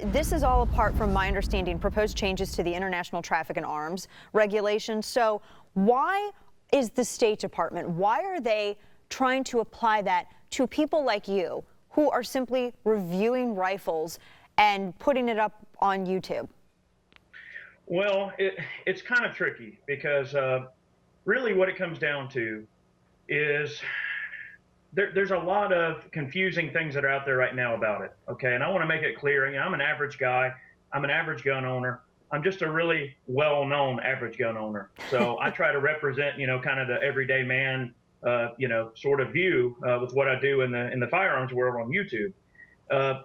This is all apart from my understanding proposed changes to the International Traffic in Arms regulations. So why is the State Department, why are they trying to apply that to people like you who are simply reviewing rifles and putting it up on YouTube? Well, it's kind of tricky because really what it comes down to is there's a lot of confusing things that are out there right now about it. Okay. And I want to make it clear, I'm an average guy. I'm an average gun owner. I'm just a really well-known average gun owner. So I try to represent, kind of the everyday man, sort of view with what I do in the firearms world on YouTube.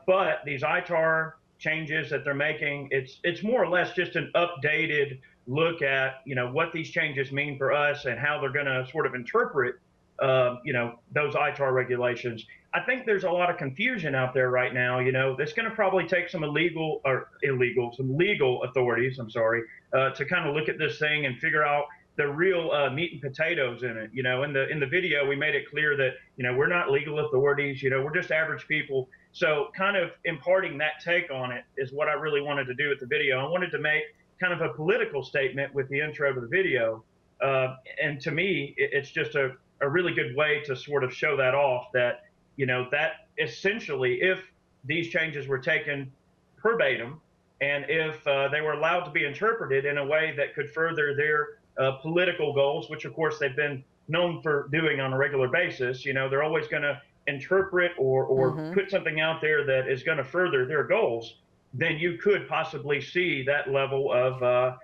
But these ITAR changes that they're making, it's more or less just an updated look at, what these changes mean for us and how they're going to sort of interpret those ITAR regulations. I think there's a lot of confusion out there right now. That's going to probably take some legal authorities, to kind of look at this thing and figure out the real meat and potatoes in it. In the video, we made it clear that, we're not legal authorities, we're just average people. So kind of imparting that take on it is what I really wanted to do with the video. I wanted to make kind of a political statement with the intro to the video. And to me, it's just a really good way to sort of show that off that, that essentially if these changes were taken verbatim and if they were allowed to be interpreted in a way that could further their political goals, which of course they've been known for doing on a regular basis, they're always going to interpret or put something out there that is going to further their goals, then you could possibly see that level of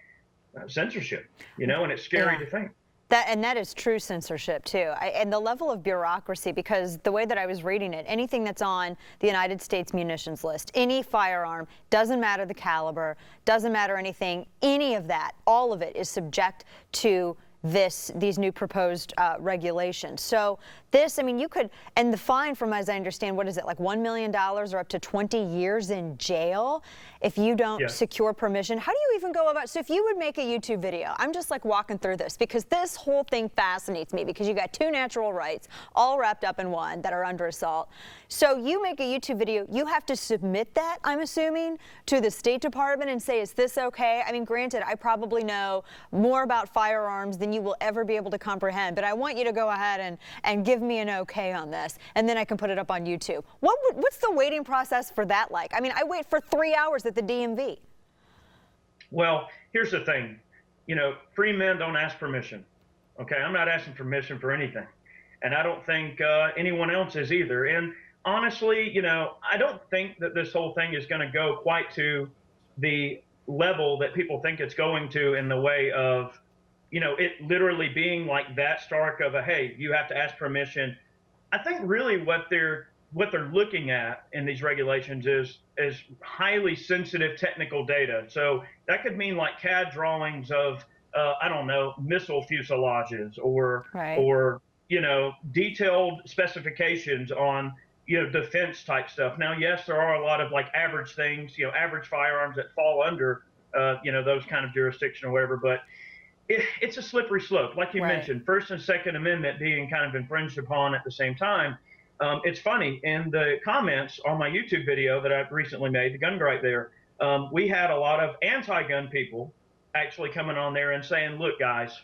censorship, and it's scary to think. That is true censorship too, and the level of bureaucracy, because the way that I was reading it, anything that's on the United States munitions list, any firearm, doesn't matter the caliber, doesn't matter anything, any of that, all of it is subject to these new proposed regulations. So this, you could, and the fine from, as I understand, what is it, like $1 million or up to 20 years in jail if you don't secure permission. How do you even go about, so if you would make a YouTube video, I'm just like walking through this because this whole thing fascinates me because you got two natural rights all wrapped up in one that are under assault. So you make a YouTube video, you have to submit that, I'm assuming, to the State Department and say, is this okay? Granted, I probably know more about firearms than you will ever be able to comprehend, but I want you to go ahead and give me an okay on this, and then I can put it up on YouTube. What's the waiting process for that like? I wait for 3 hours at the DMV. Well, here's the thing. Free men don't ask permission. Okay, I'm not asking permission for anything, and I don't think anyone else is either. And honestly, I don't think that this whole thing is going to go quite to the level that people think it's going to, in the way of, it literally being like that stark of a, hey, you have to ask permission. I think really what they're looking at in these regulations is highly sensitive technical data. So that could mean like CAD drawings of, I don't know, missile fuselages or detailed specifications on, defense type stuff. Now, yes, there are a lot of like average things, average firearms that fall under, those kind of jurisdiction or whatever, but it's a slippery slope. Like you mentioned, First and Second Amendment being kind of infringed upon at the same time. It's funny, in the comments on my YouTube video that I've recently made, the gun gripe there, we had a lot of anti-gun people actually coming on there and saying, look, guys,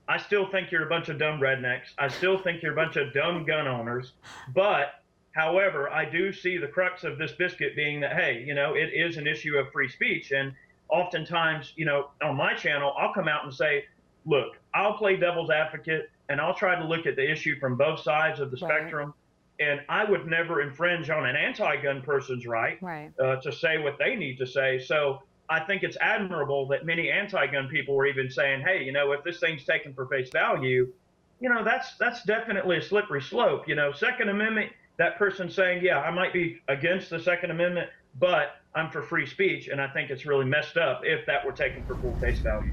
I still think you're a bunch of dumb rednecks. I still think you're a bunch of dumb gun owners. But however, I do see the crux of this biscuit being that, hey, it is an issue of free speech. And oftentimes, on my channel, I'll come out and say, look, I'll play devil's advocate and I'll try to look at the issue from both sides of the spectrum. And I would never infringe on an anti-gun person's right to say what they need to say. So I think it's admirable that many anti-gun people were even saying, hey, if this thing's taken for face value, that's definitely a slippery slope. Second Amendment, that person saying, yeah, I might be against the Second Amendment, but I'm for free speech. And I think it's really messed up if that were taken for full face value.